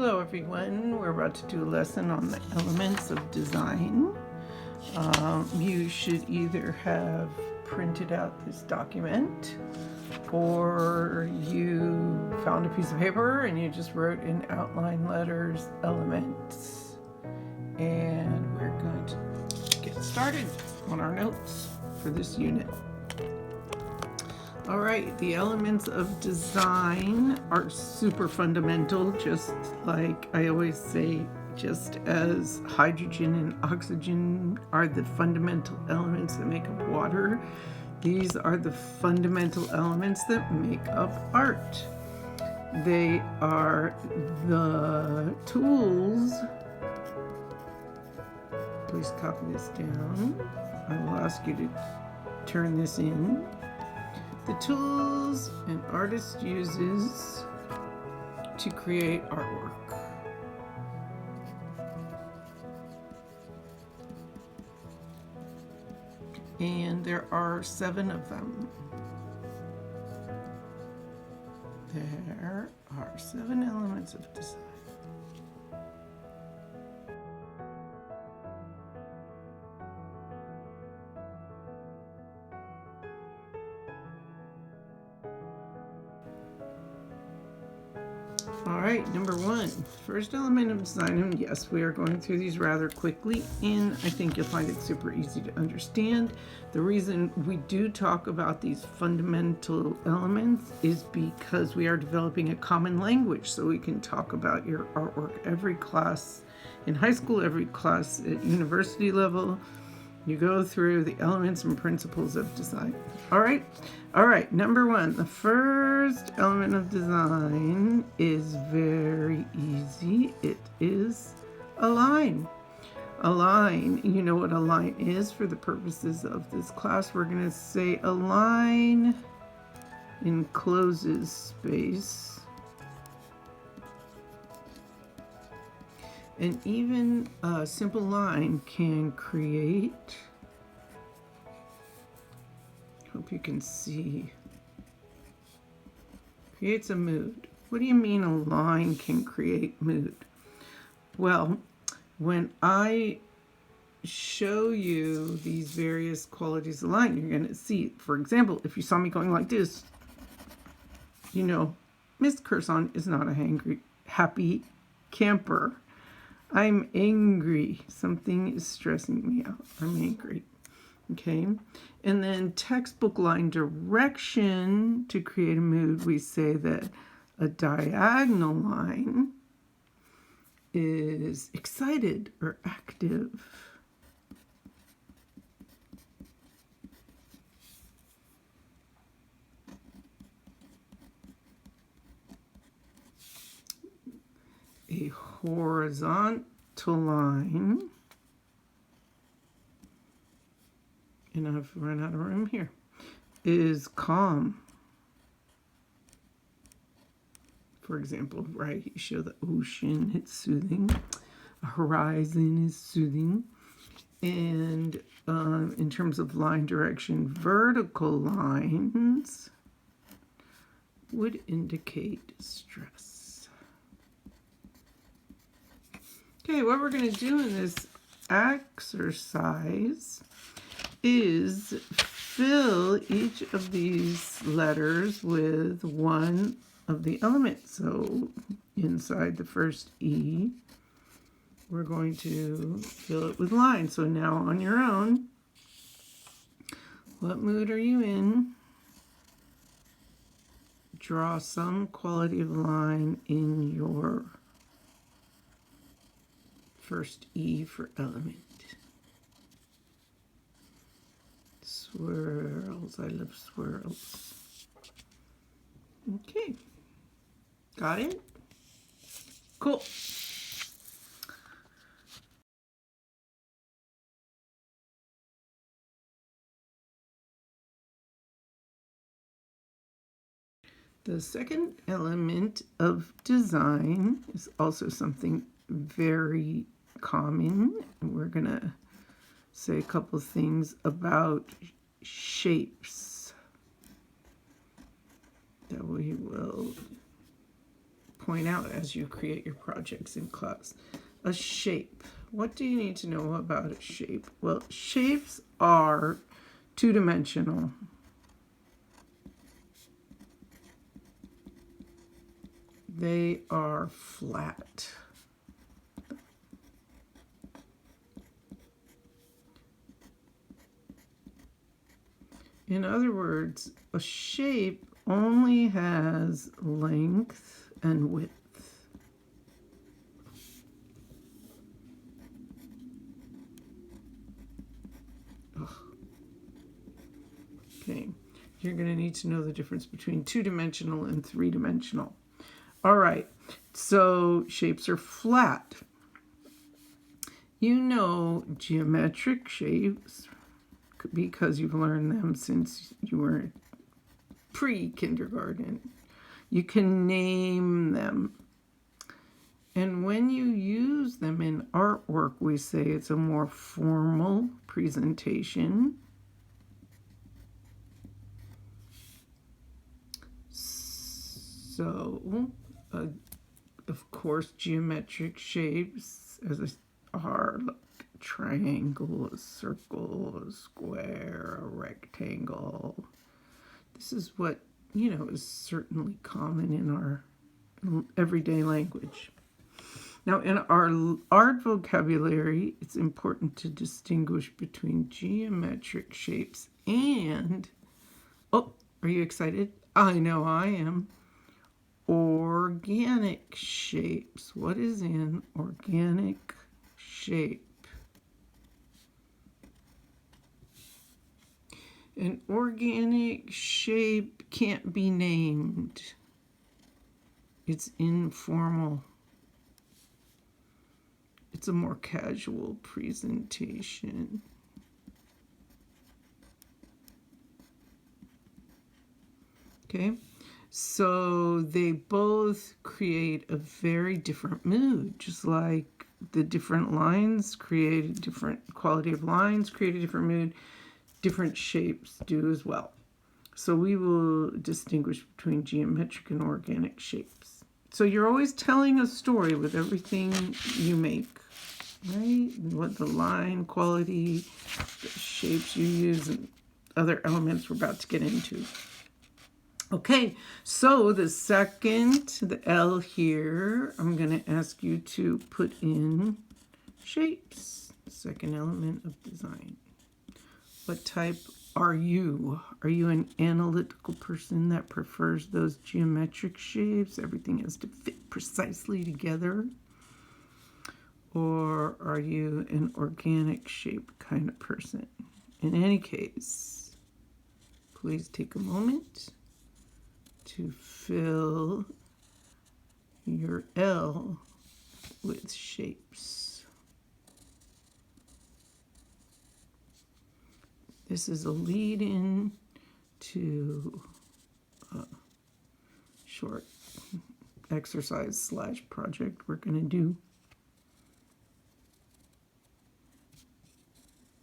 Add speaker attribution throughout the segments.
Speaker 1: Hello everyone, we're about to do a lesson on the elements of design. You should either have printed out this document or you found a piece of paper and you just wrote in outline letters elements. And we're going to get started on our notes for this unit. All right, the elements of design are super fundamental, just like I always say, just as hydrogen and oxygen are the fundamental elements that make up water, these are the fundamental elements that make up art. They are the tools. Please copy this down. I will ask you to turn this in. The tools an artist uses to create artwork. And there are 7 of them. There are 7 elements of design. All right, number 1, first element of design, and yes, we are going through these rather quickly, and I think you'll find it super easy to understand. The reason we do talk about these fundamental elements is because we are developing a common language, so we can talk about your artwork. Every class in high school, every class at university level, you go through the elements and principles of design. All right, number 1, the first element of design is very easy. It is a line. A line, you know what a line is for the purposes of this class. We're going to say a line encloses space. And even a simple line can create, hope you can see, creates a mood. What do you mean a line can create mood? Well, when I show you these various qualities of line, you're going to see, for example, if you saw me going like this, you know, Miss Curzon is not a happy camper. I'm angry. Something is stressing me out. I'm angry. Okay. And then textbook line direction, to create a mood, we say that a diagonal line is excited or active. A horizontal line, and I've run out of room here, is calm. For example, right, you show the ocean, it's soothing. A horizon is soothing. And in terms of line direction, vertical lines would indicate stress. Okay, what we're going to do in this exercise is fill each of these letters with one of the elements. So inside the first E, we're going to fill it with lines. So now on your own, what mood are you in? Draw some quality of line in your first E for element. Swirls, I love swirls. Okay, got it? Cool. The second element of design is also something very common. We're going to say a couple of things about shapes that we will point out as you create your projects in class. A shape. What do you need to know about a shape? Well, shapes are two-dimensional. They are flat. In other words, a shape only has length and width. Okay, you're going to need to know the difference between two-dimensional and three-dimensional. All right, so shapes are flat. You know geometric shapes because you've learned them since you were pre-kindergarten. You can name them. And when you use them in artwork, we say it's a more formal presentation. So, of course, geometric shapes are like a triangle, a circle, a square, a rectangle. This is what, is certainly common in our everyday language. Now, in our art vocabulary, it's important to distinguish between geometric shapes and, oh, are you excited? I know I am. Organic shapes. What is an organic shape? An organic shape can't be named. It's informal. It's a more casual presentation. Okay, so they both create a very different mood, just like the different lines create a different quality of lines, create a different mood, different shapes do as well. So we will distinguish between geometric and organic shapes. So you're always telling a story with everything you make, right? What the line quality, the shapes you use, and other elements we're about to get into. Okay, so the second, the L here, I'm going to ask you to put in shapes, second element of design. What type are you? Are you an analytical person that prefers those geometric shapes? Everything has to fit precisely together. Or are you an organic shape kind of person? In any case, please take a moment to fill your L with shapes. This is a lead-in to a short exercise / project we're going to do.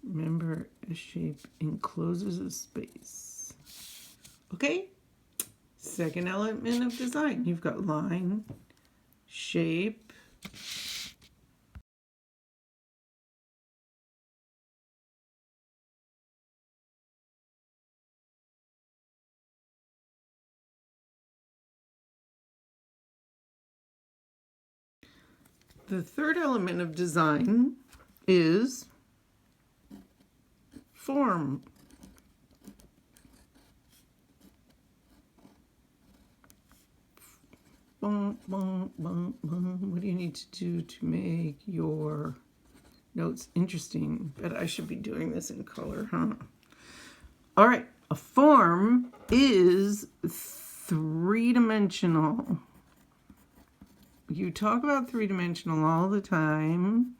Speaker 1: Remember, a shape encloses a space. Okay? Second element of design. You've got line, shape, the third element of design is form. What do you need to do to make your notes interesting? But I should be doing this in color, huh? All right, a form is three-dimensional. You talk about three-dimensional all the time,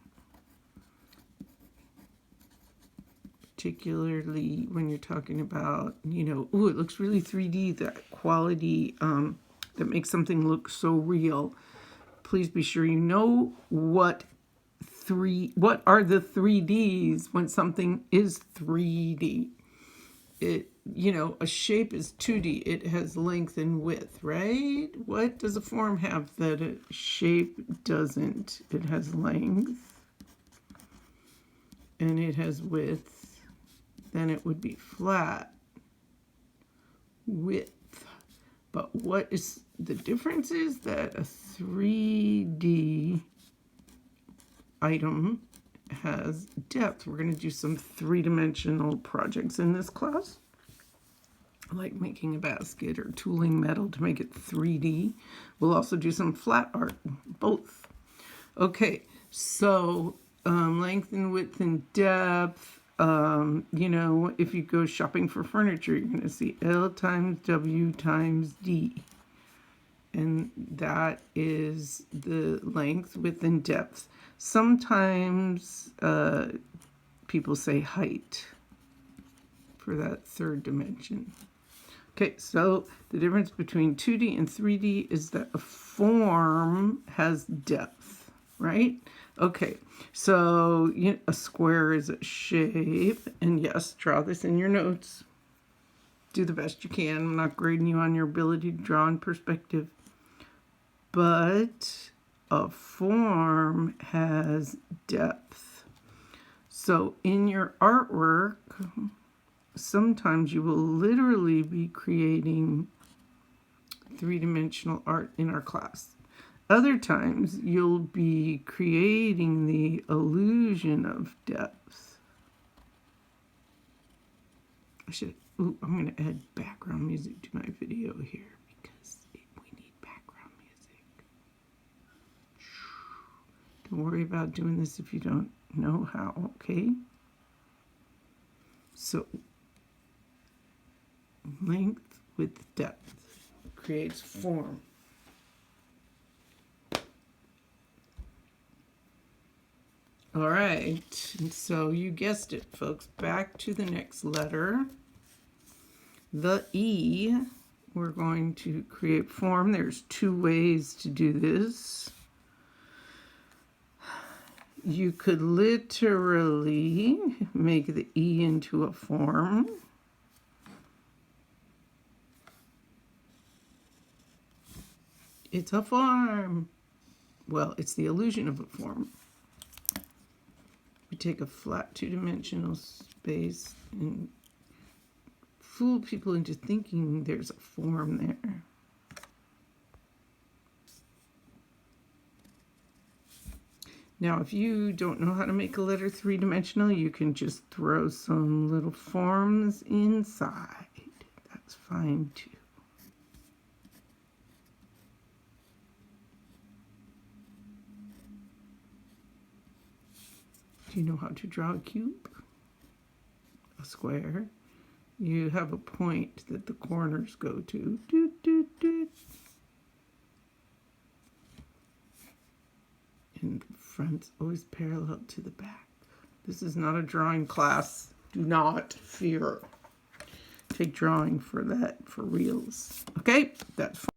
Speaker 1: particularly when you're talking about, ooh, it looks really 3D, that quality that makes something look so real. Please be sure you know what are the 3Ds when something is 3D. a shape is 2D. It has length and width, right? What does a form have that a shape doesn't? It has length and it has width. Then it would be flat. Width. But what is the difference is that a 3D item has depth. We're going to do some three-dimensional projects in this class, like making a basket or tooling metal to make it 3D. We'll also do some flat art, both. Okay, so length and width and depth. If you go shopping for furniture, you're going to see L times W times D. And that is the length, width, and depth. Sometimes people say height for that third dimension. Okay, so the difference between 2D and 3D is that a form has depth, right? Okay, so a square is a shape, and yes, draw this in your notes. Do the best you can. I'm not grading you on your ability to draw in perspective. But a form has depth. So in your artwork, sometimes you will literally be creating three-dimensional art in our class. Other times you'll be creating the illusion of depth. I'm going to add background music to my video here because we need background music. Don't worry about doing this if you don't know how, okay? So, length with depth creates form. All right, and so you guessed it, folks. Back to the next letter. The E, we're going to create form. There's two ways to do this. You could literally make the E into a form. It's a form. Well, it's the illusion of a form. We take a flat two-dimensional space and fool people into thinking there's a form there. Now, if you don't know how to make a letter three-dimensional, you can just throw some little forms inside. That's fine too. Do you know how to draw a cube? A square? You have a point that the corners go to. Doot, doot, doot. And the front's always parallel to the back. This is not a drawing class. Do not fear. Take drawing for that, for reals. Okay? That's fine.